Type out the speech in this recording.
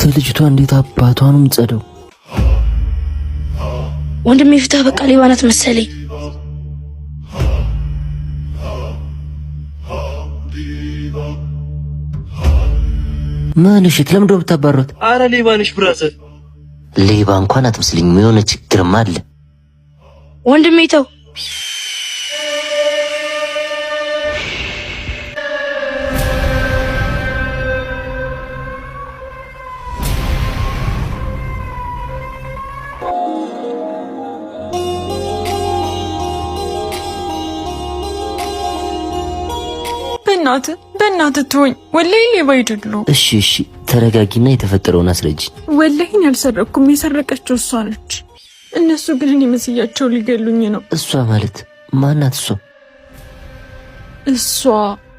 ልጅቷ እንዴት አባቷንም ጸደው ወንድሜ ፍታ በቃ ሌባ ናት መሰለኝ። ማንሽ ለምን ደው ተባረሩት? አረ ሌባ ነሽ ብራዘር። ሌባ እንኳን አትመስልኝም። የሆነ ችግርም አለ ወንድሜ ተው። በእናትህ ተወኝ። ወላሂ ሌባ አይደለሁም። እሺ ተረጋጊና የተፈጠረውን አስረጂ። ወላሂ አልሰረኩም። የሰረቀችው እሷ ነች። እነሱ ግን እኔ መስያቸው ሊገሉኝ ነው። እሷ ማለት ማናት? እሷ